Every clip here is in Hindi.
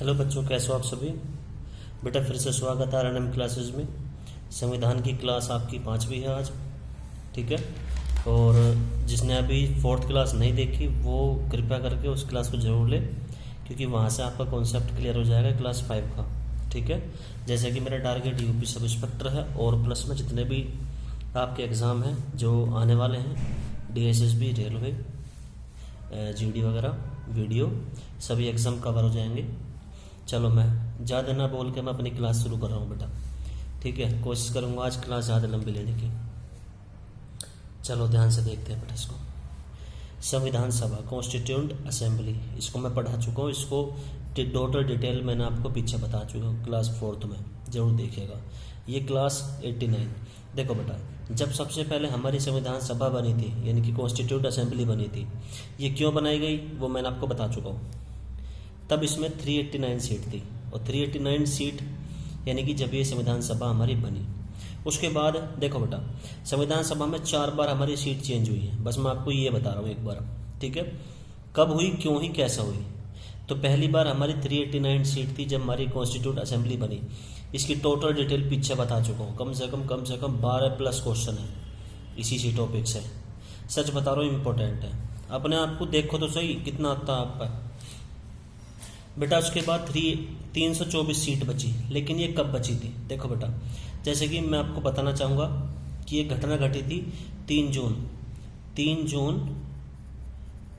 हेलो बच्चों, कैसे हो आप सभी। बेटा फिर से स्वागत है आरएनएम क्लासेस में। संविधान की क्लास आपकी 5वीं है आज, ठीक है। और जिसने अभी 4th क्लास नहीं देखी वो कृपया करके उस क्लास को ज़रूर ले, क्योंकि वहाँ से आपका कॉन्सेप्ट क्लियर हो जाएगा क्लास 5 का, ठीक है। जैसे कि मेरा टारगेट यूपी सब इंस्पेक्टर है और प्लस में जितने भी आपके एग्ज़ाम हैं जो आने वाले हैं, डीएसएसबी, रेलवे, जीडी वगैरह, वीडियो, सभी एग्ज़ाम कवर हो जाएंगे। चलो मैं ज़्यादा ना बोल के मैं अपनी क्लास शुरू कर रहा हूँ बेटा, ठीक है। कोशिश करूँगा आज क्लास ज़्यादा लंबी लेने की। चलो ध्यान से देखते हैं बेटा इसको। संविधान सभा, कॉन्स्टिट्यूंट असेंबली, इसको मैं पढ़ा चुका हूँ। इसको टोटल डिटेल मैंने आपको पीछे बता चुका हूँ क्लास 4th में, ज़रूर देखिएगा। ये क्लास 89। देखो बेटा, जब सबसे पहले हमारी संविधान सभा बनी थी, यानी कि कॉन्स्टिट्यूंट असेंबली बनी थी, ये क्यों बनाई गई वो मैंने आपको बता चुका हूँ। तब इसमें 389 सीट थी, और 389 सीट यानी कि जब ये संविधान सभा हमारी बनी। उसके बाद देखो बेटा, संविधान सभा में 4 बार हमारी सीट चेंज हुई है, बस मैं आपको ये बता रहा हूँ एक बार, ठीक है। कब हुई, क्यों हुई, कैसा हुई। तो पहली बार हमारी 389 सीट थी जब हमारी कॉन्स्टिट्यूंट असेंबली बनी। इसकी टोटल डिटेल पीछे बता चुका हूँ, कम से कम 12+ क्वेश्चन है इसी टॉपिक से। सच बता रहा हूँ, इम्पोर्टेंट है। अपने आप को देखो तो सही कितना आता है आपका बेटा। उसके बाद 324 सीट बची, लेकिन ये कब बची थी देखो बेटा। जैसे कि मैं आपको बताना चाहूँगा कि ये घटना घटी थी 3 जून,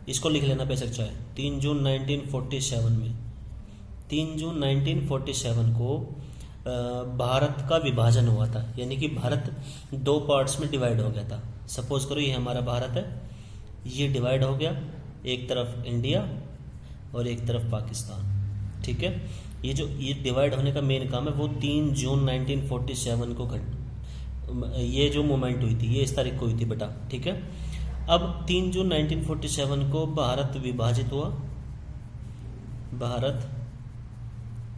इसको लिख लेना बेशक चाहे, 3 जून 1947 में। 3 जून 1947 को भारत का विभाजन हुआ था, यानी कि भारत 2 पार्ट्स में डिवाइड हो गया था। सपोज करो ये हमारा भारत है, ये डिवाइड हो गया, एक तरफ इंडिया और एक तरफ पाकिस्तान, ठीक है। ये डिवाइड होने का मेन काम है वो 3 जून 1947 को ये जो मूवमेंट हुई थी, ये इस तारीख को हुई थी बेटा, ठीक है। अब 3 जून 1947 को भारत विभाजित हुआ, भारत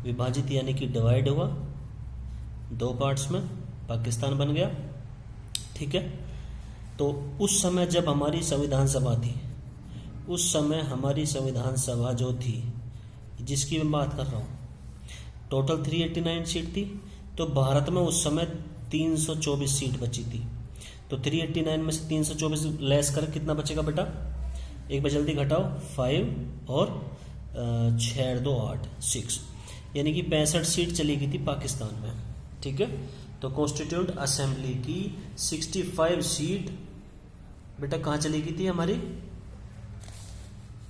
विभाजित यानी कि डिवाइड हुआ 2 पार्ट्स में, पाकिस्तान बन गया, ठीक है। तो उस समय जब हमारी संविधान सभा थी, उस समय हमारी संविधान सभा जो थी, जिसकी मैं बात कर रहा हूँ, टोटल 389 सीट थी। तो भारत में उस समय 324 सीट बची थी। तो 389 में से 324 लेस कर कितना बचेगा बेटा, एक बार जल्दी घटाओ, 5 और 6 2 8 6, यानी कि 65 सीट चली गई थी पाकिस्तान में, ठीक है। तो कॉन्स्टिट्यूंट असेंबली की 65 सीट बेटा कहाँ चली गई थी हमारी,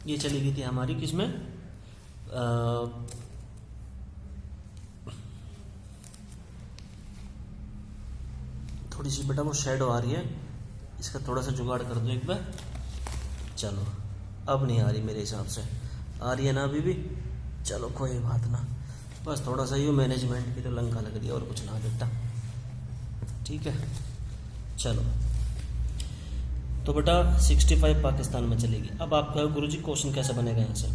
ये चली गई थी हमारी किसमें, थोड़ी सी बेटा वो शेडो आ रही है, इसका थोड़ा सा जुगाड़ कर दो एक बार। चलो अब नहीं आ रही, मेरे हिसाब से आ रही है ना अभी भी। चलो कोई बात ना, बस थोड़ा सा ये मैनेजमेंट की तो लंका लग रही है और कुछ ना बेटा, ठीक है। चलो तो बेटा 65 पाकिस्तान में चलेगी। अब आप कहो गुरुजी क्वेश्चन कैसे बनेगा यहाँ से।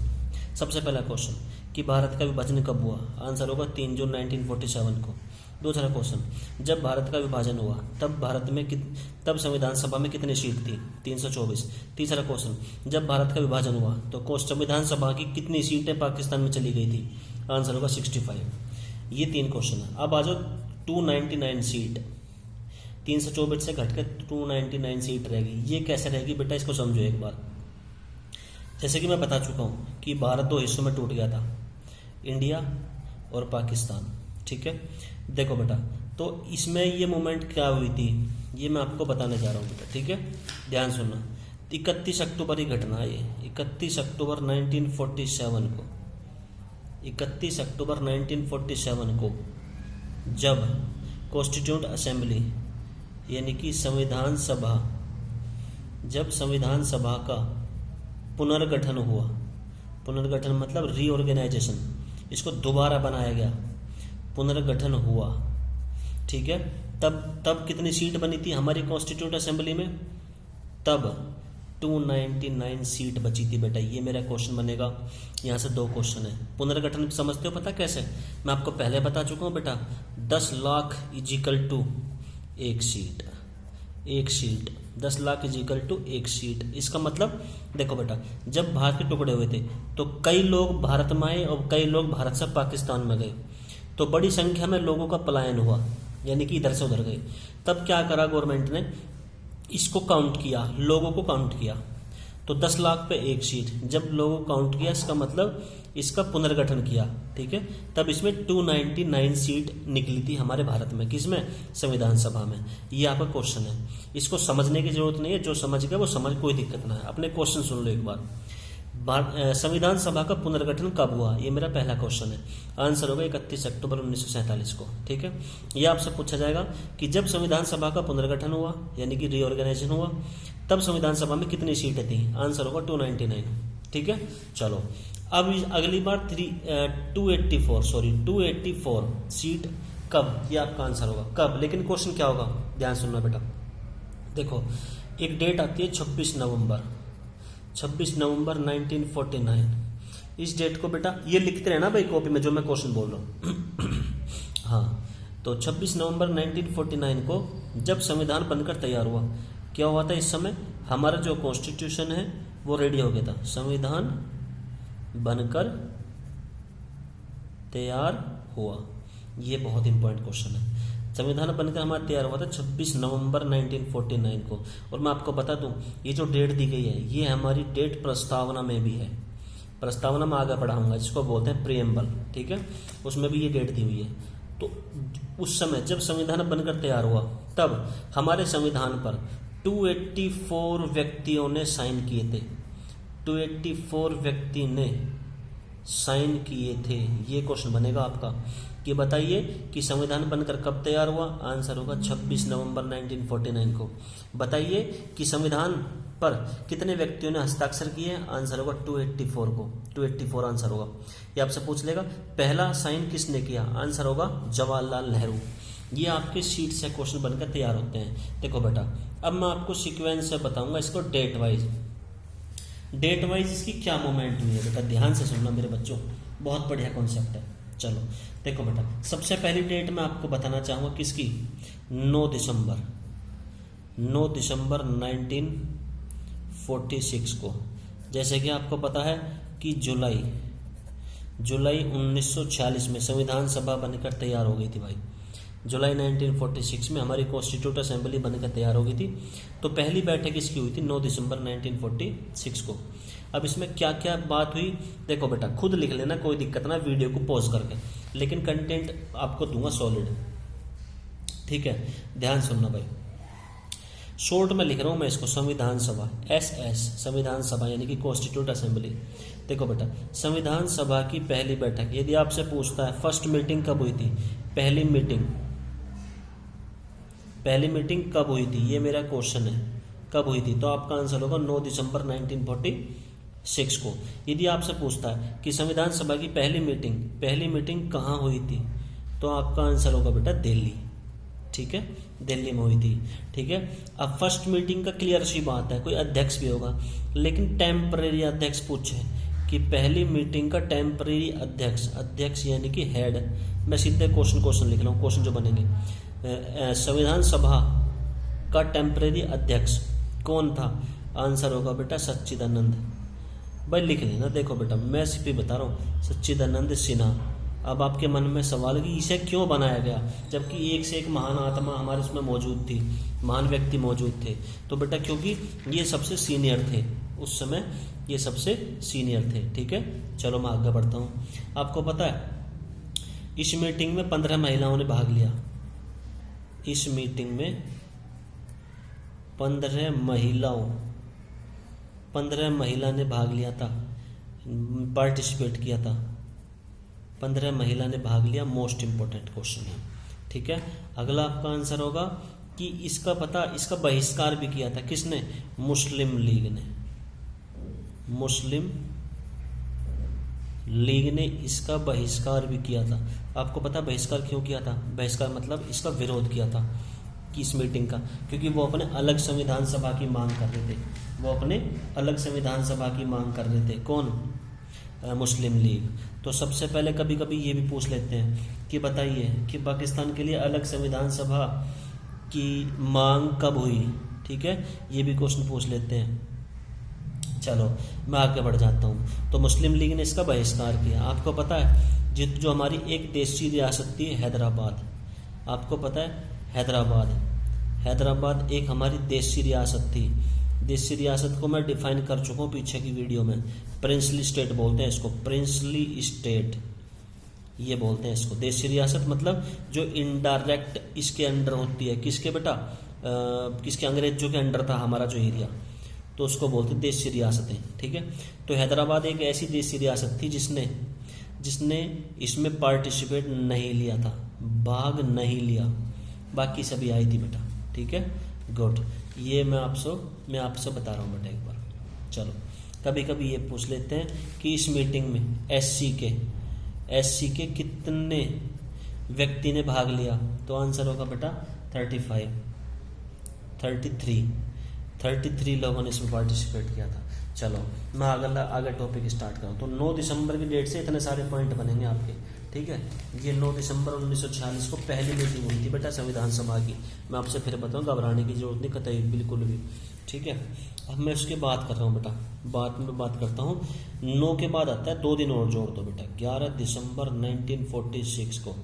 सबसे पहला क्वेश्चन कि भारत का विभाजन कब हुआ, आंसर होगा 3 जून 1947 को। दूसरा क्वेश्चन, जब भारत का विभाजन हुआ तब संविधान सभा में कितनी सीट थी, 324। तीसरा क्वेश्चन, जब भारत का विभाजन हुआ तो संविधान सभा की कितनी सीटें पाकिस्तान में चली गई थी, आंसर होगा 65। ये 3 क्वेश्चन है। अब आ जाओ 299 सीट, 324 से घट के 299 सीट रहेगी। ये कैसे रहेगी बेटा, इसको समझो एक बार। जैसे कि मैं बता चुका हूँ कि भारत 2 हिस्सों में टूट गया था, इंडिया और पाकिस्तान, ठीक है। देखो बेटा, तो इसमें ये मूवमेंट क्या हुई थी ये मैं आपको बताने जा रहा हूँ बेटा, ठीक है। ध्यान सुनना, 31 अक्टूबर की घटना है ये, 31 अक्टूबर 1947 को, 31 अक्टूबर 1947 को जब कॉन्स्टिट्यूंट असेंबली यानी कि संविधान सभा, जब संविधान सभा का पुनर्गठन हुआ, पुनर्गठन मतलब रीऑर्गेनाइजेशन, इसको दोबारा बनाया गया, पुनर्गठन हुआ, ठीक है। तब कितनी सीट बनी थी हमारी कॉन्स्टिट्यूंट असेंबली में, तब 299 सीट बची थी बेटा। ये मेरा क्वेश्चन बनेगा। यहाँ से 2 क्वेश्चन है। पुनर्गठन समझते हो पता कैसे, मैं आपको पहले बता चुका हूँ बेटा। 10 लाख इजिकल टू 1 सीट, 10 लाख इज इक्वल टू 1 सीट। इसका मतलब देखो बेटा, जब भारत के टुकड़े हुए थे तो कई लोग भारत में आए और कई लोग भारत से पाकिस्तान में गए, तो बड़ी संख्या में लोगों का पलायन हुआ, यानी कि इधर से उधर गए। तब क्या करा गवर्नमेंट ने, इसको काउंट किया, लोगों को काउंट किया, तो 10 लाख पे 1 सीट। जब लोगों को काउंट किया, इसका मतलब इसका पुनर्गठन किया, ठीक है, तब इसमें 299 सीट निकली थी हमारे भारत में। किसमें? संविधान सभा में। ये आपका क्वेश्चन है, इसको समझने की जरूरत नहीं है, जो समझ गया वो समझ, कोई दिक्कत ना है। अपने क्वेश्चन सुन लो एक बार। संविधान सभा का पुनर्गठन कब हुआ, ये मेरा पहला क्वेश्चन है। आंसर होगा 31 अक्टूबर 1947 को, ठीक है। ये आपसे पूछा जाएगा कि जब संविधान सभा का पुनर्गठन हुआ, यानी कि रीऑर्गेनाइजेशन हुआ, तब संविधान सभा में कितनी सीटें थी? आंसर होगा 299, ठीक है। चलो अब अगली बार 284 सीट कब, ये आपका आंसर होगा कब। लेकिन क्वेश्चन क्या होगा, ध्यान सुनना बेटा। देखो एक डेट आती है 26 नवंबर 1949। इस डेट को बेटा ये लिखते रहना भाई कॉपी में, जो मैं क्वेश्चन बोल रहा हूँ। हाँ, तो 26 नवंबर 1949 को जब संविधान बनकर तैयार हुआ, क्या हुआ था? इस समय हमारा जो कॉन्स्टिट्यूशन है वो रेडी हो गया था। संविधान बनकर तैयार हुआ, ये बहुत इंपॉर्टेंट क्वेश्चन है। संविधान बनकर हमारा तैयार हुआ था 26 नवंबर 1949 को। और मैं आपको बता दूं, ये जो डेट दी गई है ये हमारी डेट प्रस्तावना में भी है। प्रस्तावना में आगे पढ़ाऊंगा, जिसको बोलते हैं प्रियम्बल, ठीक है, उसमें भी ये डेट दी हुई है। तो उस समय जब संविधान बनकर तैयार हुआ, तब हमारे संविधान पर 284 व्यक्तियों ने साइन किए थे। 284 व्यक्ति ने साइन किए थे। ये क्वेश्चन बनेगा आपका कि बताइए कि संविधान बनकर कब तैयार हुआ? आंसर होगा 26 नवंबर 1949 को। बताइए कि संविधान पर कितने व्यक्तियों ने हस्ताक्षर किए? आंसर होगा 284 को। 284 आंसर होगा। ये आपसे पूछ लेगा पहला साइन किसने किया? आंसर होगा जवाहरलाल नेहरू। ये आपके शीट से क्वेश्चन बनकर तैयार होते हैं। देखो बेटा, अब मैं आपको सीक्वेंस से बताऊंगा इसको डेट वाइज इसकी क्या मूवमेंट हुई है। बेटा ध्यान से सुनना मेरे बच्चों, बहुत बढ़िया कॉन्सेप्ट है। चलो देखो बेटा, सबसे पहली डेट मैं आपको बताना चाहूँगा किसकी? 9 दिसंबर 1946 को। जैसे कि आपको पता है कि जुलाई 1946 में संविधान सभा बनकर तैयार हो गई थी भाई। जुलाई 1946 में हमारी कॉन्स्टिट्यूट असेंबली बनकर तैयार हो गई थी। तो पहली बैठक इसकी हुई थी 9 दिसंबर 1946 को। अब इसमें क्या क्या बात हुई देखो बेटा, खुद लिख लेना, कोई दिक्कत ना, वीडियो को पॉज करके, लेकिन कंटेंट आपको दूंगा सॉलिड, ठीक है। ध्यान सुनना भाई, शॉर्ट में लिख रहा हूँ मैं इसको, संविधान सभा, SS, संविधान सभा यानी कि कॉन्स्टिट्यूट असेंबली। देखो बेटा, संविधान सभा की पहली बैठक, यदि आपसे पूछता है फर्स्ट मीटिंग कब हुई थी, पहली मीटिंग कब हुई थी, ये मेरा क्वेश्चन है, कब हुई थी, तो आपका आंसर होगा 9 दिसंबर 1946 को। यदि आपसे पूछता है कि संविधान सभा की पहली मीटिंग कहाँ हुई थी, तो आपका आंसर होगा बेटा दिल्ली, ठीक है, दिल्ली में हुई थी, ठीक है। अब फर्स्ट मीटिंग का क्लियर सी बात है, कोई अध्यक्ष भी होगा, लेकिन टेम्परेरी अध्यक्ष पूछे कि पहली मीटिंग का टेम्परेरी अध्यक्ष यानी कि हेड। मैं सीधे क्वेश्चन लिख रहा हूँ, क्वेश्चन जो बनेंगे, संविधान सभा का टेम्परेरी अध्यक्ष कौन था? आंसर होगा बेटा सच्चिदानंद। भाई लिख लेना। देखो बेटा, मैं सिर्फ बता रहा हूँ, सच्चिदानंद सिन्हा। अब आपके मन में सवाल कि इसे क्यों बनाया गया, जबकि एक से एक महान आत्मा हमारे उसमें मौजूद थी, महान व्यक्ति मौजूद थे। तो बेटा क्योंकि ये सबसे सीनियर थे उस समय, ये सबसे सीनियर थे, ठीक है। चलो मैं आगे बढ़ता हूँ। आपको पता है इस मीटिंग में 15 महिलाओं ने भाग लिया। इस मीटिंग में 15 महिला ने भाग लिया था, पार्टिसिपेट किया था। 15 महिला ने भाग लिया, मोस्ट इंपॉर्टेंट क्वेश्चन है, ठीक है। अगला आपका आंसर होगा कि इसका बहिष्कार भी किया था किसने? मुस्लिम लीग ने इसका बहिष्कार भी किया था। आपको पता बहिष्कार क्यों किया था? बहिष्कार मतलब इसका विरोध किया था कि इस मीटिंग का, क्योंकि वो अपने अलग संविधान सभा की मांग कर रहे थे। कौन? मुस्लिम लीग। तो सबसे पहले कभी कभी ये भी पूछ लेते हैं कि बताइए कि पाकिस्तान के लिए अलग संविधान सभा की मांग कब हुई? ठीक है, ये भी क्वेश्चन पूछ लेते हैं। चलो मैं आगे बढ़ जाता हूँ। तो मुस्लिम लीग ने इसका बहिष्कार किया। आपको पता है जो हमारी एक देशी रियासत थी हैदराबाद, आपको पता है हैदराबाद एक हमारी देशी रियासत थी। देशी रियासत को मैं डिफाइन कर चुका हूँ पीछे की वीडियो में। प्रिंसली स्टेट बोलते हैं इसको, प्रिंसली स्टेट ये बोलते हैं इसको। देशी रियासत मतलब जो इनडायरेक्ट इसके अंडर होती है, किसके बेटा, किसके, अंग्रेजों के अंडर था हमारा जो एरिया, तो उसको बोलते हैं देशी रियासतें, ठीक है। तो हैदराबाद एक ऐसी देशी रियासत थी जिसने इसमें पार्टिसिपेट नहीं लिया था, भाग नहीं लिया, बाकी सभी आई थी बेटा, ठीक है, गुड। ये मैं आपसे बता रहा हूँ बेटा एक बार। चलो कभी कभी ये पूछ लेते हैं कि इस मीटिंग में एससी के कितने व्यक्ति ने भाग लिया, तो आंसर होगा बेटा 33 लोगों ने इसमें पार्टिसिपेट किया था। चलो मैं आगे टॉपिक स्टार्ट करूँ। तो 9 दिसंबर की डेट से इतने सारे पॉइंट बनेंगे आपके, ठीक है। ये 9 दिसंबर 1946 को पहली मीटिंग हुई थी बेटा संविधान सभा की। मैं आपसे फिर बताऊँ, घबराने की जरूरत नहीं कतई, बिल्कुल भी, ठीक है। अब मैं उसकी बात कर रहा हूँ बेटा, बाद में बात करता हूँ। 9 के बाद आता है 2 दिन और जोड़ दो बेटा, 11 दिसंबर 1946 को,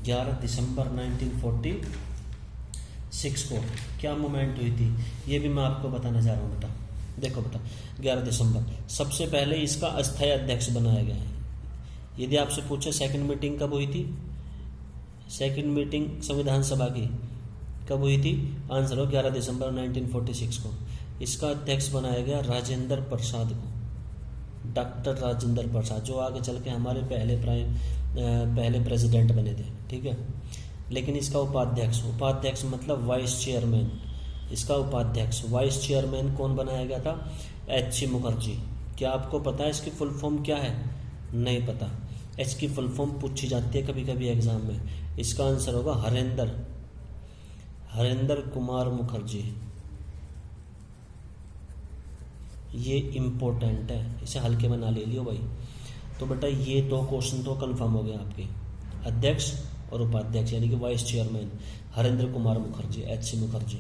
11 दिसंबर 1946 को क्या मूवमेंट हुई थी, ये भी मैं आपको बताना चाह रहा हूँ बेटा। देखो बेटा 11 दिसंबर सबसे पहले इसका अस्थायी अध्यक्ष बनाया गया है। यदि आपसे पूछे सेकंड मीटिंग कब हुई थी, सेकंड मीटिंग संविधान सभा की कब हुई थी, आंसर हो 11 दिसंबर 1946 को। इसका अध्यक्ष बनाया गया राजेंद्र प्रसाद को, डॉक्टर राजेंद्र प्रसाद, जो आगे चल के हमारे पहले प्रेसिडेंट बने थे, ठीक है। लेकिन इसका उपाध्यक्ष मतलब वाइस चेयरमैन, इसका उपाध्यक्ष वाइस चेयरमैन कौन बनाया गया था, एच.सी. मुखर्जी। क्या आपको पता है इसकी फुल फॉर्म क्या है, नहीं पता। एच की फुल फॉर्म पूछी जाती है कभी कभी एग्जाम में। इसका आंसर होगा हरेंद्र कुमार मुखर्जी। ये इम्पोर्टेंट है, इसे हल्के में ना ले लियो भाई। तो बेटा ये 2 क्वेश्चन तो कंफर्म हो गए आपके, अध्यक्ष और उपाध्यक्ष यानी कि वाइस चेयरमैन हरेंद्र कुमार मुखर्जी, एच.सी. मुखर्जी,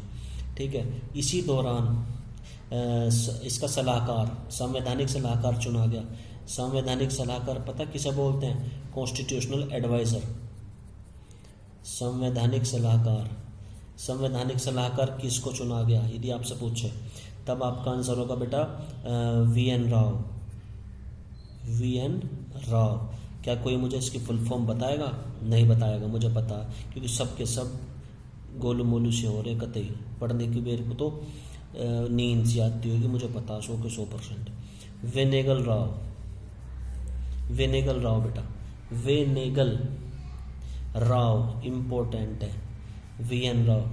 ठीक है। इसी दौरान इसका सलाहकार, संवैधानिक सलाहकार चुना गया। संवैधानिक सलाहकार पता किसे बोलते हैं, कॉन्स्टिट्यूशनल एडवाइज़र। संवैधानिक सलाहकार किसको चुना गया, यदि आपसे पूछे तब आपका आंसर होगा बेटा वी.एन. राव। क्या कोई मुझे इसकी फुल फॉर्म बताएगा, नहीं बताएगा, मुझे पता है, क्योंकि सब के सब गोलू मोलू से हो रहे, कतई पढ़ने की बेर को तो नींद सी आती होगी, मुझे पता 100 के 100%। वेनेगल राव बेटा, वेनेगल राव इम्पोर्टेंट है, वी.एन. राव,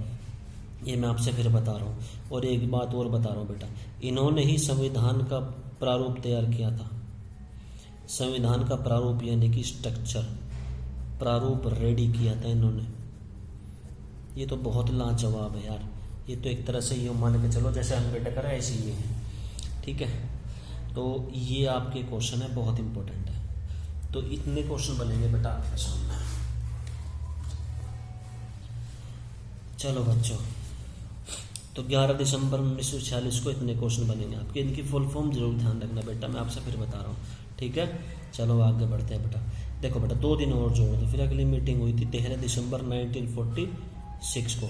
ये मैं आपसे फिर बता रहा हूँ। और एक बात और बता रहा हूँ बेटा, इन्होंने ही संविधान का प्रारूप तैयार किया था। संविधान का प्रारूप यानी कि स्ट्रक्चर, प्रारूप रेडी किया था इन्होंने। ये तो बहुत लाजवाब है यार, ये तो एक तरह से ये मान के चलो जैसे अम्बेडकर है ऐसे ही है, ठीक है। तो ये आपके क्वेश्चन है, बहुत इंपॉर्टेंट है। तो इतने क्वेश्चन बनेंगे बेटा आपके सामने। चलो बच्चों, तो 11 दिसंबर 1946 को इतने क्वेश्चन बनेंगे आपके। इनकी फुल फॉर्म जरूर ध्यान रखना बेटा, मैं आपसे फिर बता रहा हूँ, ठीक है। चलो आगे बढ़ते हैं बेटा। देखो बेटा 2 दिन और जोड़ दो, फिर अगली मीटिंग हुई थी 13 दिसंबर 1946 को,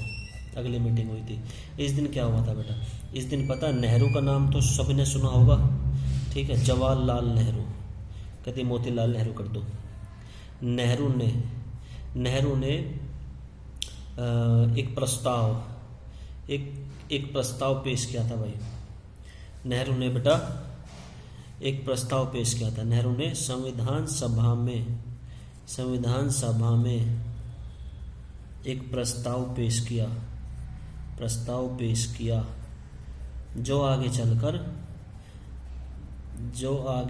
अगली मीटिंग हुई थी। इस दिन क्या हुआ था बेटा, इस दिन पता है, नेहरू का नाम तो सभी ने सुना होगा, ठीक है, जवाहरलाल नेहरू, कहते मोतीलाल नेहरू कर दो। नेहरू ने एक प्रस्ताव पेश किया था भाई। नेहरू ने बेटा एक प्रस्ताव पेश किया था। नेहरू ने संविधान सभा में एक प्रस्ताव पेश किया जो आगे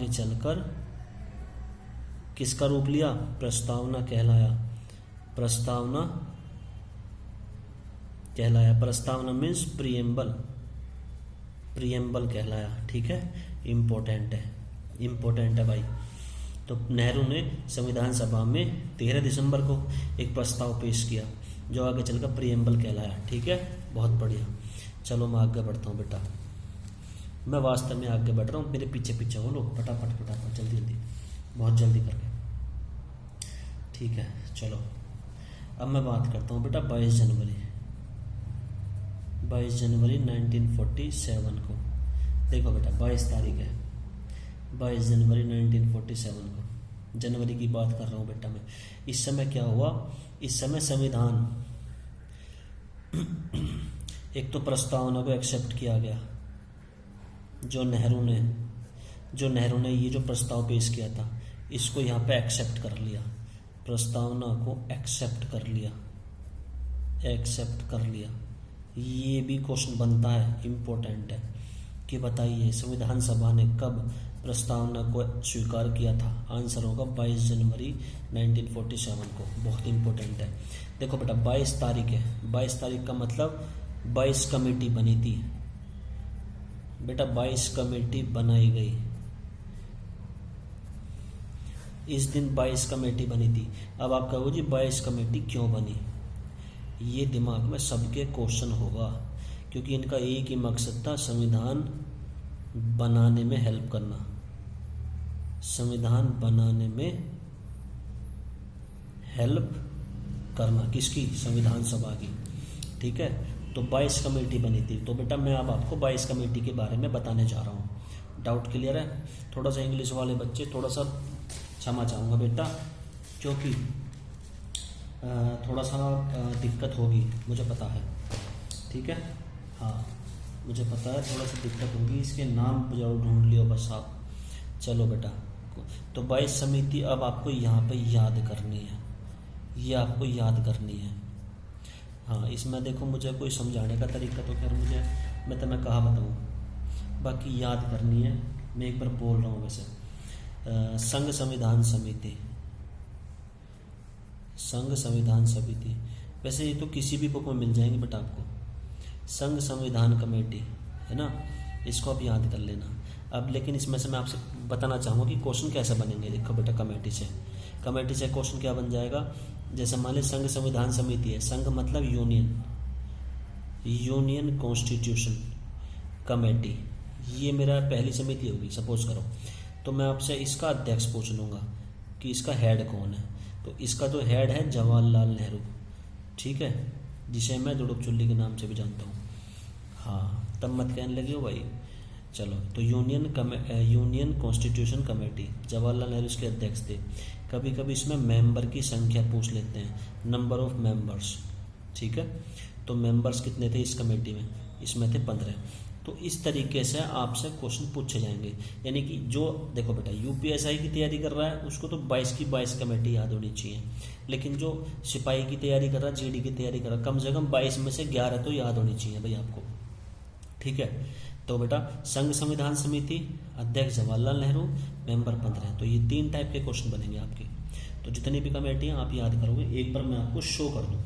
चलकर किसका रूप लिया, प्रस्तावना कहलाया। प्रस्तावना मीन्स प्रियम्बल कहलाया, ठीक है। इम्पोर्टेंट है भाई। तो नेहरू ने संविधान सभा में 13 दिसंबर को एक प्रस्ताव पेश किया जो आगे चलकर प्रियम्बल कहलाया, ठीक है, बहुत बढ़िया। चलो मैं आगे बढ़ता हूँ बेटा, मैं वास्तव में आगे बढ़ रहा हूँ, मेरे पीछे पीछे हो लोग, फटाफट फटाफट जल्दी जल्दी, बहुत जल्दी करके, ठीक है। चलो अब मैं बात करता हूँ बेटा 22 जनवरी 1947 को। देखो बेटा 22 तारीख है, 22 जनवरी 1947 को, जनवरी की बात कर रहा हूँ बेटा मैं। इस समय क्या हुआ, इस समय संविधान एक तो प्रस्तावना को एक्सेप्ट किया गया, जो नेहरू ने ये जो प्रस्ताव पेश किया था इसको यहाँ पे एक्सेप्ट कर लिया, प्रस्तावना को एक्सेप्ट कर लिया। ये भी क्वेश्चन बनता है, इम्पोर्टेंट है कि बताइए संविधान सभा ने कब प्रस्तावना को स्वीकार किया था। आंसर होगा 22 जनवरी 1947 को, बहुत इम्पोर्टेंट है। देखो बेटा 22 तारीख है, 22 तारीख का मतलब 22 कमेटी बनी थी बेटा, 22 कमेटी बनाई गई इस दिन, 22 कमेटी बनी थी। अब आप कहो जी 22 कमेटी क्यों बनी, ये दिमाग में सबके क्वेश्चन होगा, क्योंकि इनका एक ही मकसद था, संविधान बनाने में हेल्प करना, संविधान बनाने में हेल्प करना, किसकी, संविधान सभा की, ठीक है। तो 22 कमेटी बनी थी। तो बेटा मैं अब आपको 22 कमेटी के बारे में बताने जा रहा हूँ। डाउट क्लियर है? थोड़ा सा इंग्लिश वाले बच्चे थोड़ा सा क्षमा चाहूँगा बेटा, क्योंकि थोड़ा सा दिक्कत होगी, मुझे पता है, ठीक है, हाँ मुझे पता है थोड़ा सा दिक्कत होगी, इसके नाम जरूर ढूंढ लियो बस आप। चलो बेटा, तो 22 समिति अब आपको यहाँ पे याद करनी है, ये आपको याद करनी है। हाँ इसमें देखो मुझे कोई समझाने का तरीका तो खैर मैं तुम्हें कहाँ बताऊँ, बाकी याद करनी है। मैं एक बार बोल रहा हूँ वैसे, संघ संविधान समिति, वैसे ये तो किसी भी बुक में मिल जाएंगे बेटा आपको, संघ संविधान कमेटी है ना, इसको आप याद कर लेना। अब लेकिन इसमें से मैं आपसे बताना चाहूँगा कि क्वेश्चन कैसे बनेंगे। देखो बेटा कमेटी से क्वेश्चन क्या बन जाएगा, जैसे मान लीजिए संघ संविधान समिति है, संघ मतलब यूनियन कॉन्स्टिट्यूशन कमेटी, ये मेरा पहली समिति होगी सपोज करो, तो मैं आपसे इसका अध्यक्ष पूछ लूँगा कि इसका हेड कौन है, तो इसका जो हेड है जवाहरलाल नेहरू, ठीक है, जिसे मैं दुड़ुक चुल्ली के नाम से भी जानता हूँ। हाँ तब मत कहने लगे हो भाई। चलो तो union constitution committee, Jawaharlal Nehru इसके अध्यक्ष थे। कभी कभी इसमें मेंबर की संख्या पूछ लेते हैं, नंबर ऑफ मेंबर्स, ठीक है, तो मेंबर्स कितने थे इस कमेटी में, इसमें थे 15। तो इस तरीके से आपसे क्वेश्चन पूछे जाएंगे, यानी कि जो देखो बेटा यूपीएसआई की तैयारी कर रहा है उसको तो 22 की 22 कमेटी याद होनी चाहिए, लेकिन जो सिपाही की तैयारी कर रहा है, जीडी की तैयारी कर रहा है, कम से कम 22 में से 11 तो याद होनी चाहिए भाई आपको, ठीक है। तो बेटा संघ संविधान समिति, अध्यक्ष जवाहरलाल नेहरू, मेंबर 15, तो ये 3 टाइप के क्वेश्चन बनेंगे आपके। तो जितनी भी कमेटियाँ आप याद करोगे, एक बार मैं आपको शो कर दूँ,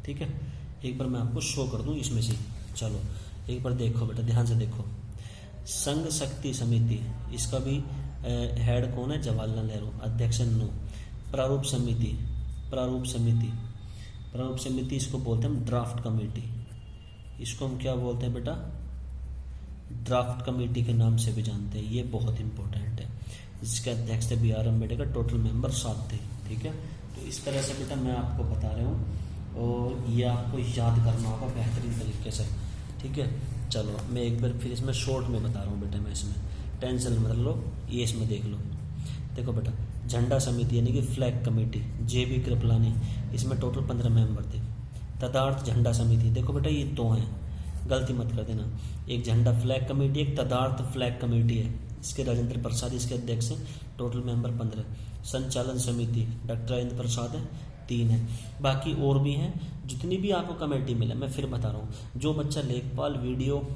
ठीक है, एक बार मैं आपको शो कर दूँ इसमें से। चलो एक बार देखो बेटा, ध्यान से देखो, संघ शक्ति समिति, इसका भी हेड कौन है, जवाहरलाल नेहरू, अध्यक्ष नो। प्रारूप समिति इसको बोलते हैं हम ड्राफ्ट कमेटी, इसको हम क्या बोलते हैं बेटा, ड्राफ्ट कमेटी के नाम से भी जानते हैं, ये बहुत इंपॉर्टेंट है। जिसके अध्यक्ष थे BR अम्बेडकर, टोटल मेंबर 7 थे, ठीक है। तो इस तरह से बेटा मैं आपको बता रहा हूँ, और ये आपको याद करना होगा बेहतरीन तरीके से, ठीक है। चलो मैं एक बार फिर इसमें शॉर्ट में बता रहा हूँ बेटा, मैं इसमें टेंशन मत लो, ये इसमें देख लो। देखो बेटा झंडा समिति यानी कि फ्लैग कमेटी, JB कृपलानी, इसमें टोटल 15 मेंबर थे। तदार्थ झंडा समिति, देखो बेटा ये 2 हैं, गलती मत कर देना, एक झंडा फ्लैग कमेटी, एक तदार्थ फ्लैग कमेटी है, इसके राजेंद्र प्रसाद इसके अध्यक्ष हैं, टोटल मेंबर 15। संचालन समिति डॉक्टर राजेंद्र प्रसाद है, 3 है, बाकी और भी हैं। जितनी भी आपको कमेटी मिले, मैं फिर बता रहा हूँ, जो बच्चा लेखपाल वीडियो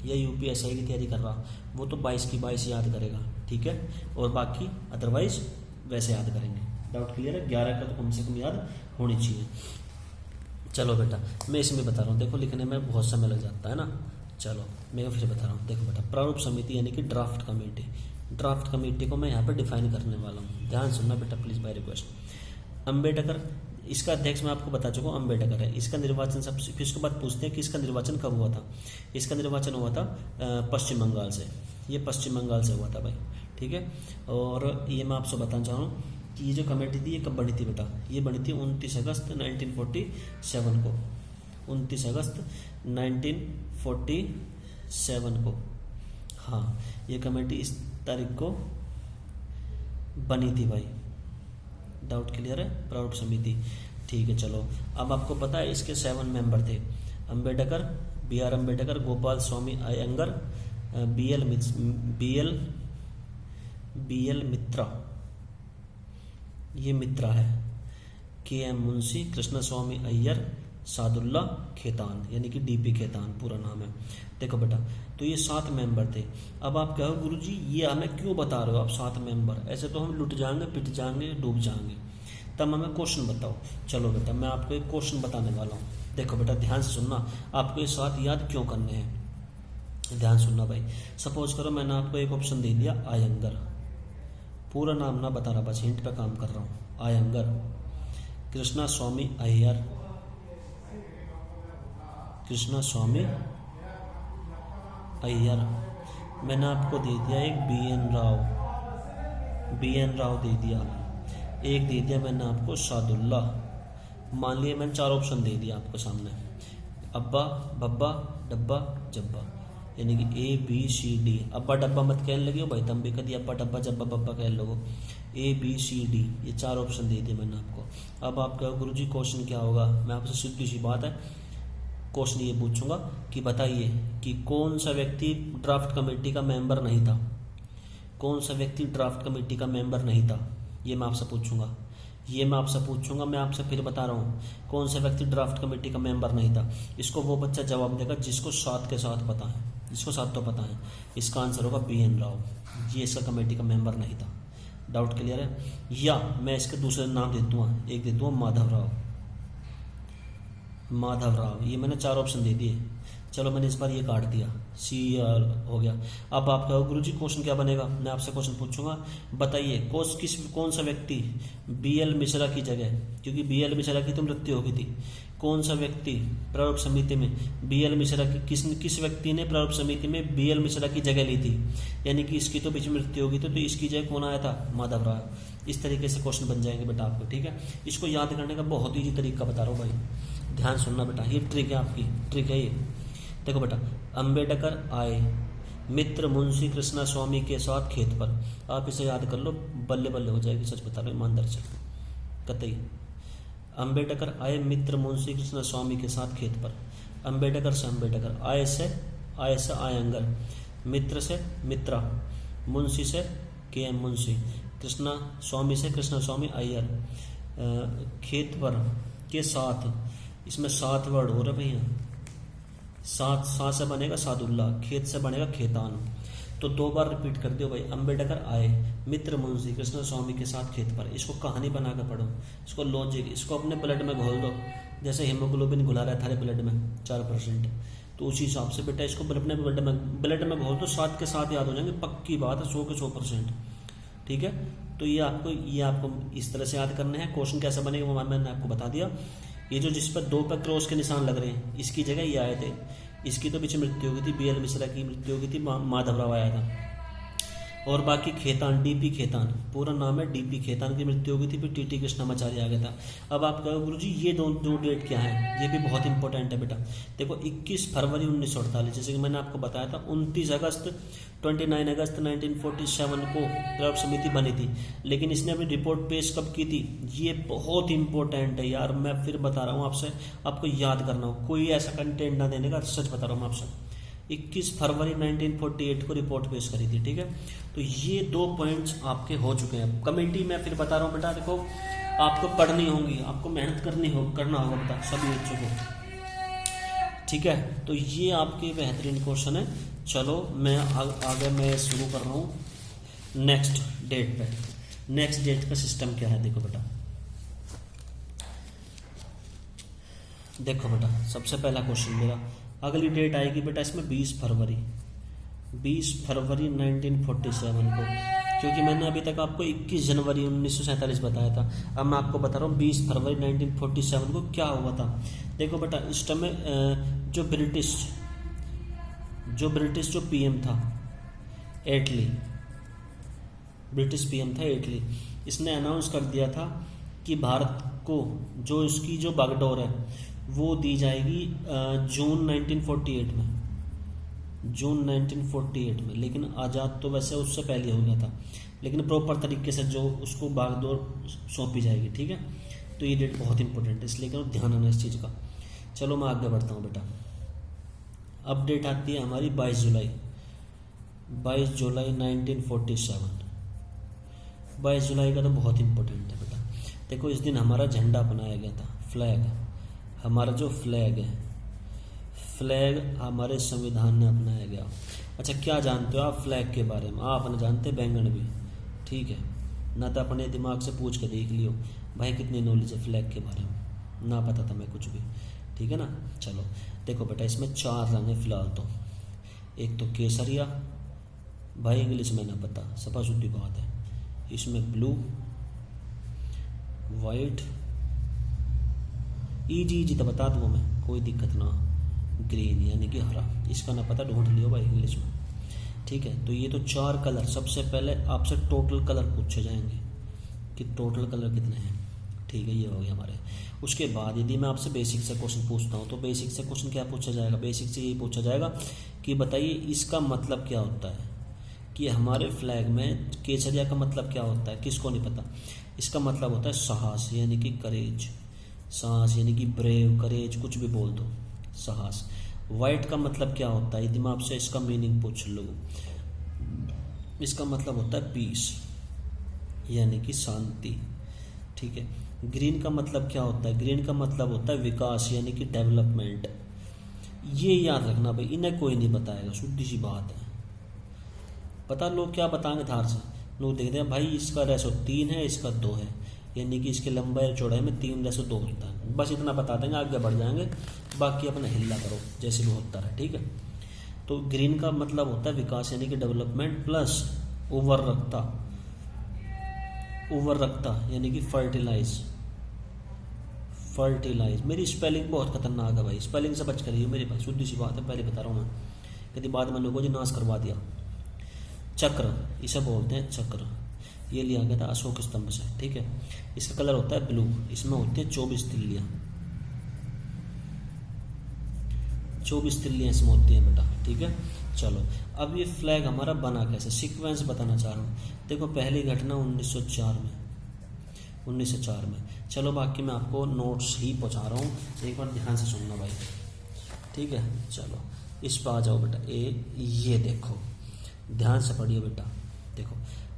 या यूपीएसआई की तैयारी कर रहा वो तो 22 की 22 याद करेगा, ठीक है, और बाकी अदरवाइज वैसे याद करेंगे। डाउट क्लियर है? 11 का तो कम से कम याद होनी चाहिए। चलो बेटा मैं इसमें बता रहा हूँ, देखो लिखने में बहुत समय लग जाता है ना। चलो मैं फिर बता रहा हूँ, देखो बेटा प्रारूप समिति यानी कि ड्राफ्ट कमेटी, ड्राफ्ट कमेटी को मैं यहाँ पर डिफाइन करने वाला हूँ, ध्यान सुनना बेटा प्लीज़ बाय रिक्वेस्ट। अम्बेडकर, इसका अध्यक्ष मैं आपको बता चुका हूँ, अम्बेडकर है। इसका निर्वाचन सबसे, फिर उसके बाद पूछते हैं कि इसका निर्वाचन कब हुआ था। इसका निर्वाचन हुआ था पश्चिम बंगाल से, ये पश्चिम बंगाल से हुआ था भाई, ठीक है। और ये मैं आपसे बताना चाह रहा हूँ कि ये जो कमेटी थी ये कब बनी थी बेटा, ये बनी थी 29 अगस्त 1947 को, 29 अगस्त 1947 को। हाँ, ये कमेटी इस तारीख को बनी थी भाई। डाउट क्लियर है? प्रारूप समिति, ठीक है। चलो, अब आपको पता है इसके 7 मेंबर थे, अम्बेडकर, BR अम्बेडकर, गोपाल स्वामी अयंगर, BL मित्रा, ये मित्रा है, KM मुंशी, कृष्ण स्वामी अय्यर, सादुल्ला खेतान, यानी कि DP खेतान पूरा नाम है। देखो बेटा, तो ये 7 मेंबर थे। अब आप कहो गुरुजी ये हमें क्यों बता रहे हो आप 7 मेंबर, ऐसे तो हम लुट जाएंगे, पिट जाएंगे, डूब जाएंगे, तब हमें क्वेश्चन बताओ। चलो बेटा, मैं आपको एक क्वेश्चन बताने वाला हूँ। देखो बेटा, ध्यान से सुनना, आपको ये 7 याद क्यों करने हैं, ध्यान सुनना भाई। सपोज करो मैंने आपको एक ऑप्शन दे दिया अयंगर, पूरा नाम ना बता रहा, बस हिंट पे काम कर रहा हूँ। अयंगर, कृष्णा स्वामी अय्यर, कृष्णा स्वामी अय्यर। मैंने आपको दे दिया एक BN राव दे दिया, एक दे दिया मैंने आपको सादुल्ला। मान लिया मैंने 4 ऑप्शन दे दिया आपको सामने, अब्बा, बब्बा, डब्बा, जब्बा, यानी कि ABCD। अब्बा डब्बा मत कहने लगे हो भाई, तुम भी कभी अब्बा डब्बा जब्बा बब्बा कह लोगो। ABCD, ये 4 ऑप्शन दे दिए मैंने आपको। अब आप कहो गुरुजी क्वेश्चन क्या होगा, मैं आपसे सीधी सी बात है, क्वेश्चन ये पूछूंगा कि बताइए कि कौन सा व्यक्ति ड्राफ्ट कमेटी का मेंबर नहीं था, कौन सा व्यक्ति ड्राफ्ट कमेटी का मेंबर नहीं था, ये मैं आपसे पूछूंगा, मैं आपसे फिर बता रहा हूँ, कौन सा व्यक्ति ड्राफ्ट कमेटी का मेंबर नहीं था। इसको वो बच्चा जवाब देगा जिसको 7 के 7 पता है, जिसको 7 तो पता है। इसका आंसर होगा BN राव, ये इसका कमेटी का मेंबर नहीं था। डाउट क्लियर है? या मैं इसके दूसरे नाम दे दूँगा, एक दे दूँगा माधव राव, ये मैंने 4 ऑप्शन दे दिए। चलो मैंने इस बार ये काट दिया, C हो गया। अब आप कहो गुरुजी क्वेश्चन क्या बनेगा, मैं आपसे क्वेश्चन पूछूंगा, बताइए कौन सा व्यक्ति BL मिश्रा की जगह, क्योंकि BL मिश्रा की तो मृत्यु हो गई थी, कौन सा व्यक्ति प्रारूप समिति में BL मिश्रा की, किस व्यक्ति ने प्रारूप समिति में BL मिश्रा की जगह ली थी, यानी कि इसकी तो बीच में मृत्यु होगी तो इसकी जगह कौन आया था, माधव राव। इस तरीके से क्वेश्चन बन जाएंगे बेटा आपको, ठीक है। इसको याद करने का बहुत ईजी तरीका बता रहा हूँ भाई, ध्यान सुनना बेटा, ये ट्रिक है आपकी, ट्रिक है ये। देखो बेटा, अम्बेडकर आए मित्र मुंशी कृष्णा स्वामी के साथ खेत पर, आप इसे याद कर लो, बल्ले बल्ले हो जाएगी, सच बता रहा हूँ ईमानदारी से कतई। अम्बेडकर आए मित्र मुंशी कृष्णा स्वामी के साथ खेत पर, अम्बेडकर से अम्बेडकर, आय से आयंगर, मित्र से मित्रा, मुंशी से KM मुंशी, कृष्णा स्वामी से कृष्णा स्वामी अय्यर, खेत पर के साथ, इसमें 7 वर्ड हो रहे भैया, 7 से बनेगा सादुल्ला, खेत से बनेगा खेतान। तो 2 बार रिपीट कर दियो भाई, अम्बेडकर आए मित्र मुंशी कृष्ण स्वामी के साथ खेत पर। इसको कहानी बना कर पढ़ो, इसको लॉजिक, इसको अपने ब्लड में घोल दो, जैसे हीमोग्लोबिन घुला रहा है थारे ब्लड में 4%, तो उसी हिसाब से बेटा इसको अपने ब्लड में घोल दो, 7 के 7 याद हो जाएंगे, पक्की बात है, 100 के 100%, ठीक है। तो ये आपको इस तरह से याद करने हैं। क्वेश्चन कैसे बनेगा वो मैंने आपको बता दिया। ये जो जिस पर 2 पर क्रॉस के निशान लग रहे हैं, इसकी जगह ये आए थे, इसकी तो पीछे मृत्यु हो गई थी, BL मिश्रा की मृत्यु हो गई थी, माधव राव आया था। और बाकी खेतान, DP खेतान, पूरा नाम है DP खेतान की मृत्यु हो गई थी, फिर TT कृष्णामाचार्य आ गया था। अब आप कहो गुरुजी ये दो डेट क्या है, ये भी बहुत इंपॉर्टेंट है बेटा। देखो 21 फरवरी 1948, जैसे कि मैंने आपको बताया था, 29 अगस्त 29 अगस्त 1947 को प्रारूप समिति बनी थी, लेकिन इसने अपनी रिपोर्ट पेश कब की थी, ये बहुत इंपॉर्टेंट है यार, मैं फिर बता रहा हूँ आपसे, आपको याद करना हो, कोई ऐसा कंटेंट ना देने का, सच बता रहा हूँ आपसे। 21 फरवरी 1948 को रिपोर्ट पेश करी थी, ठीक है। तो ये 2 पॉइंट्स आपके हो चुके हैं। कमेटी मैं फिर बता रहा हूँ बेटा, देखो आपको पढ़नी होगी, आपको मेहनत करना होगा बेटा सभी बच्चों को, ठीक है। तो ये आपके बेहतरीन क्वेश्चन है। चलो मैं आगे मैं शुरू कर रहा हूँ नेक्स्ट डेट पे। नेक्स्ट डेट का सिस्टम क्या है, देखो बेटा, देखो बेटा, सबसे पहला क्वेश्चन मेरा, अगली डेट आएगी बेटा इसमें 20 फरवरी 1947 को क्योंकि मैंने अभी तक आपको 21 जनवरी 1947 बताया था। अब मैं आपको बता रहा हूँ 20 फरवरी 1947 को क्या हुआ था। देखो बेटा, इस टाइम में जो ब्रिटिश जो पीएम था एटली, ब्रिटिश पीएम था एटली, इसने अनाउंस कर दिया था कि भारत को जो इसकी जो बागडोर है वो दी जाएगी जून 1948 में, जून 1948 में। लेकिन आज़ाद तो वैसे उससे पहले हो गया था, लेकिन प्रॉपर तरीके से जो उसको बागडोर सौंपी जाएगी, ठीक है। तो ये डेट बहुत इंपॉर्टेंट है, इसलिए करो ध्यान आना इस चीज़ का। चलो मैं आगे बढ़ता हूँ बेटा। अब डेट आती है हमारी 22 जुलाई 1947। 22 जुलाई का तो बहुत इंपॉर्टेंट है बेटा। देखो इस दिन हमारा झंडा अपनाया गया था, फ्लैग, हमारा जो फ्लैग है, फ्लैग हमारे संविधान ने अपनाया गया। अच्छा, क्या जानते हो आप फ्लैग के बारे में? आप न जानते बैंगन भी, ठीक है ना, तो अपने दिमाग से पूछ के देख लियो भाई कितनी नॉलेज है फ्लैग के बारे में। ना पता था मैं कुछ भी, ठीक है ना। चलो देखो बेटा, इसमें 4 रंग है फिलहाल तो। एक तो केसरिया, भाई इंग्लिश में ना पता, सफा सुद्धी बात है। इसमें ब्लू, वाइट, इजी तो बता दूँ मैं, कोई दिक्कत ना, ग्रीन यानी कि हरा, इसका ना पता ढूंढ लियो भाई इंग्लिश में, ठीक है। तो ये तो 4 कलर। सबसे पहले आपसे टोटल कलर पूछे जाएंगे कि टोटल कलर कितने हैं, ठीक है, ये हो गया हमारे। उसके बाद यदि मैं आपसे बेसिक से क्वेश्चन पूछता हूँ तो बेसिक से क्वेश्चन क्या पूछा जाएगा? बेसिक से ये पूछा जाएगा कि बताइए इसका मतलब क्या होता है, कि हमारे फ्लैग में केसरिया का मतलब क्या होता है, किसको नहीं पता। इसका मतलब होता है साहस, यानी कि करेज, साहस यानी कि ब्रेव, करेज, कुछ भी बोल दो, साहस। वाइट का मतलब क्या होता है, यदि मैं आपसे इसका मीनिंग पूछ लूँ, इसका मतलब होता है पीस, यानी कि शांति, ठीक है। ग्रीन का मतलब क्या होता है? ग्रीन का मतलब होता है विकास, यानी कि डेवलपमेंट। ये याद रखना भाई, इन्हें कोई नहीं बताएगा, शुद्ध सी बात है। पता लोग क्या बताएंगे धार से, लोग देखते हैं भाई इसका रेशो 3 है, इसका 2 है, यानी कि इसके लंबाई और चौड़ाई में 3:2 होता है। बस इतना बता देंगे, आगे बढ़ जाएंगे, बाकी अपना हिल्ला करो जैसे भी होता है, ठीक है। तो ग्रीन का मतलब होता है विकास, यानी कि डेवलपमेंट, प्लस उर्वरकता यानी कि फर्टिलाइज। मेरी स्पेलिंग बहुत खतरनाक है भाई, स्पेलिंग से बच करिए मेरे पास, शुद्ध सी बात है, पहले बता रहा हूँ मैं, यदि बाद में लोगों ने नाश करवा दिया। चक्र, इसे बोलते हैं चक्र, ये लिया गया था अशोक स्तंभ से, ठीक है। इसका कलर होता है ब्लू, इसमें होती है 24 तिल्लियाँ, 24 तिल्लियाँ इसमें होती हैं बेटा, ठीक है। चलो अब ये फ्लैग हमारा बना कैसे, सीक्वेंस बताना चाह रहा हूँ। देखो पहली घटना 1904 में। चलो बाकी मैं आपको नोट्स ही पहुँचा रहा हूँ, एक बार ध्यान से सुनना भाई, ठीक है। चलो इस पर आ जाओ बेटा। ये देखो, ध्यान से पढ़िए बेटा। देखो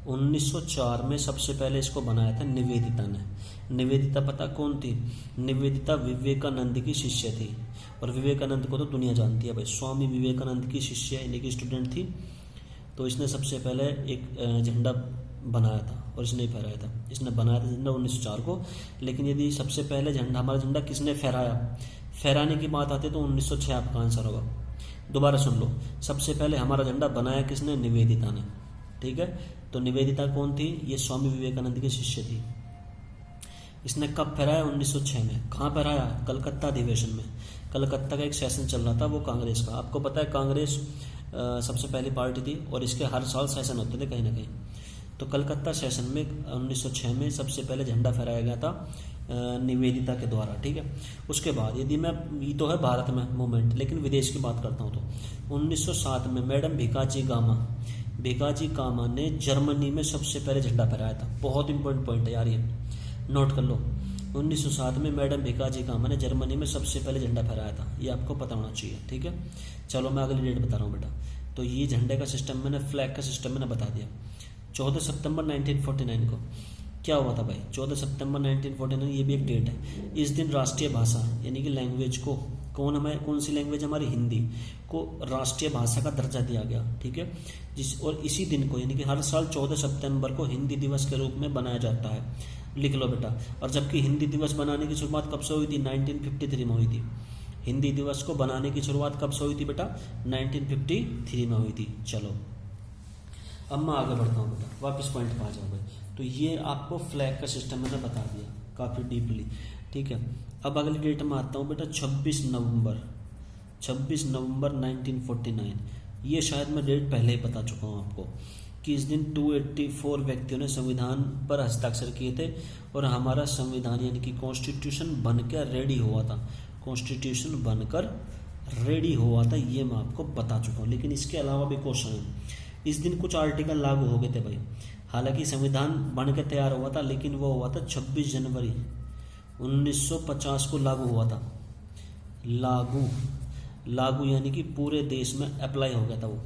1904 में सबसे पहले इसको बनाया था निवेदिता ने। निवेदिता पता कौन थी? निवेदिता विवेकानंद की शिष्य थी, और विवेकानंद को तो दुनिया जानती है भाई, स्वामी विवेकानंद की शिष्य यानी कि स्टूडेंट थी। तो इसने सबसे पहले एक झंडा बनाया था और इसने फहराया था। इसने बनाया था झंडा 1904 को, लेकिन यदि सबसे पहले झंडा, हमारा झंडा किसने फहराया, फहराने की बात आती है तो 1906 आपका आंसर होगा। दोबारा सुन लो, सबसे पहले हमारा झंडा बनाया किसने? निवेदिता ने, ठीक है। तो निवेदिता कौन थी? ये स्वामी विवेकानंद की शिष्य थी। इसने कब फहराया? 1906 में। कहाँ फहराया? कलकत्ता अधिवेशन में। कलकत्ता का एक सेशन चल रहा था, वो कांग्रेस का। आपको पता है कांग्रेस सबसे पहली पार्टी थी और इसके हर साल सेशन होते थे कहीं ना कहीं। तो कलकत्ता सेशन में 1906 में सबसे पहले झंडा फहराया गया था निवेदिता के द्वारा, ठीक है। उसके बाद यदि मैं, ये तो है भारत में मूवमेंट, लेकिन विदेश की बात करता हूँ तो 1907 में मैडम भिकाजी कामा ने जर्मनी में सबसे पहले झंडा फहराया था। बहुत इंपॉर्टेंट पॉइंट है यार, ये नोट कर लो। 1907 में मैडम भिकाजी कामा ने जर्मनी में सबसे पहले झंडा फहराया था, ये आपको पता होना चाहिए, ठीक है। चलो मैं अगली डेट बता रहा हूँ बेटा। तो ये झंडे का सिस्टम मैंने, फ्लैग का सिस्टम मैंने बता दिया। 14 सितंबर 1949 को क्या हुआ था भाई? 14 सितंबर 1949, ये भी एक डेट है। इस दिन राष्ट्रीय भाषा यानी कि लैंग्वेज को, कौन सी लैंग्वेज हमारी? हिंदी को राष्ट्रीय भाषा का दर्जा दिया गया, ठीक है। और इसी दिन को यानी कि हर साल 14 सितंबर को हिंदी दिवस के रूप में बनाया जाता है, लिख लो बेटा। और जबकि हिंदी दिवस बनाने की शुरुआत कब से हुई थी? 1953 में हुई थी। हिंदी दिवस को बनाने की शुरुआत कब से हुई थी बेटा? 1953 में हुई थी। चलो अब मैं आगे बढ़ता हूँ बेटा, वापस पॉइंट पे आ जाओ भाई। तो ये आपको फ्लैग का सिस्टम मैंने बता दिया काफ़ी डीपली, ठीक है। अब अगली डेट में आता हूँ बेटा 26 नवंबर 1949। ये शायद मैं डेट पहले ही बता चुका हूँ आपको कि इस दिन 284 व्यक्तियों ने संविधान पर हस्ताक्षर किए थे और हमारा संविधान यानी कि कॉन्स्टिट्यूशन बनकर रेडी हुआ था। कॉन्स्टिट्यूशन बनकर रेडी हुआ था, ये मैं आपको बता चुका हूँ। लेकिन इसके अलावा भी क्वेश्चन है, इस दिन कुछ आर्टिकल लागू हो गए थे भाई। हालांकि संविधान बन के तैयार हुआ था, लेकिन वो हुआ था 26 जनवरी 1950 को लागू हुआ था। लागू यानी कि पूरे देश में अप्लाई हो गया था वो।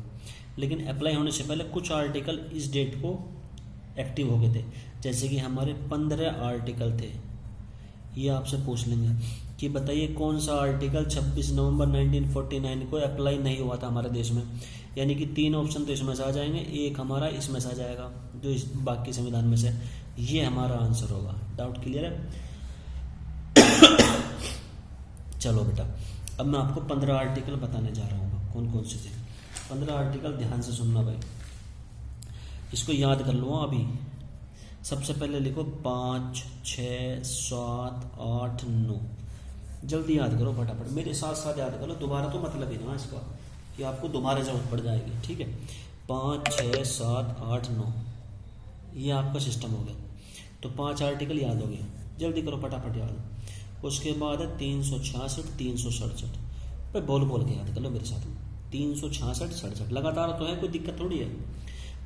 लेकिन अप्लाई होने से पहले कुछ आर्टिकल इस डेट को एक्टिव हो गए थे, जैसे कि हमारे 15 आर्टिकल थे। ये आपसे पूछ लेंगे कि बताइए कौन सा आर्टिकल 26 नवंबर 1949 को अप्लाई नहीं हुआ था हमारे देश में। यानी कि 3 ऑप्शन तो इसमें से आ जाएंगे, एक हमारा इसमें से आ जाएगा जो इस बाकी संविधान में से। ये हमारा आंसर होगा। डाउट क्लियर है? चलो बेटा, अब मैं आपको 15 आर्टिकल बताने जा रहा हूँ कौन कौन से थे। 15 आर्टिकल ध्यान से सुनना भाई, इसको याद कर लो अभी। सबसे पहले लिखो 5, 6, 7, 8, 9। जल्दी याद करो फटाफट, मेरे साथ साथ याद करो, दोबारा तो मतलब ही ना इसका कि आपको दोबारा जरूरत पड़ जाएगी, ठीक है। 5, 6, 7, 8, 9 ये आपका सिस्टम हो गया। तो 5 आर्टिकल याद हो गए, जल्दी करो फटाफट याद। उसके बाद है 366, 367 भाई, बोल के याद कर लो मेरे साथ में। 366, 67 लगातार तो है, कोई दिक्कत थोड़ी है।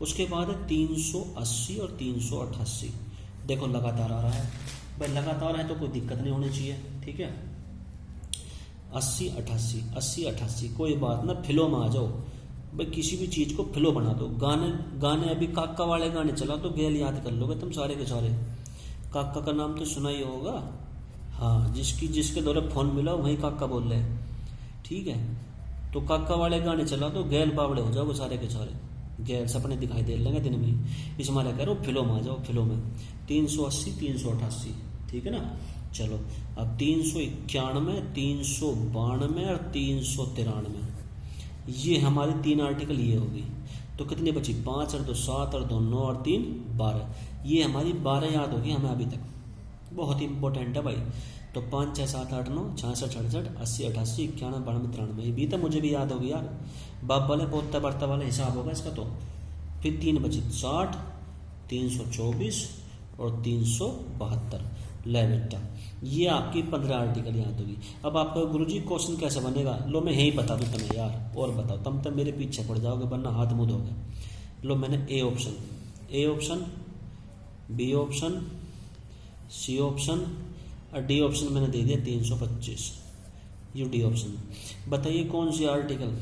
उसके बाद है 380 और 388, देखो लगातार आ रहा है भाई, लगातार है तो कोई दिक्कत नहीं होनी चाहिए, ठीक है। 80, 88 कोई बात ना, फिलो में आ जाओ भाई, किसी भी चीज़ को फिलो बना दो। गाने अभी काका वाले गाने चला तो गैल याद कर लोगे तुम सारे के सारे। काका का नाम तो सुना ही होगा, हाँ, जिसके द्वारा फ़ोन मिला वही काका बोल रहे हैं, ठीक है। तो काका वाले गाने चला तो गैल बावड़े हो जाओगे सारे के सारे, गैर सपने दिखाई दे लेंगे दिन में। इस मारे कह रहा हूँ फिलो में आ जाओ, फिलो में। 380, 388, ठीक है ना। चलो अब 391, 392 और 393, ये हमारी 3 आर्टिकल ये होगी। तो कितनी बची? 5 और 2 7 और 2 9 और 3 12। ये हमारी 12 याद होगी हमें अभी तक, बहुत ही इंपॉर्टेंट है भाई। तो 5, 6, 7, 8, 9, 66, 67, 80, 88, 91, 92, 93, ये भी तो मुझे भी याद होगी यार। बाप वाले पोता बर्ता वाला हिसाब होगा इसका। तो फिर 3 बची 60, 324 और 372। ले बेटा, ये आपकी 15 आर्टिकल याद होगी। अब आपका गुरुजी क्वेश्चन कैसे बनेगा? लो मैं यही बता दूं तुम्हें यार, और बताओ तुम तो मेरे पीछे पड़ जाओगे वरना हाथ मुँह धोगे। लो मैंने A option, B option, C option और डी ऑप्शन मैंने दे दिया 325, ये डी ऑप्शन। बताइए कौन सी आर्टिकल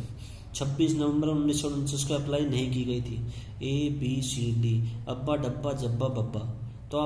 26 नवंबर 1949 को अप्लाई नहीं की गई थी? A B C D, अब्बा डब्बा जब्बा बब्बा।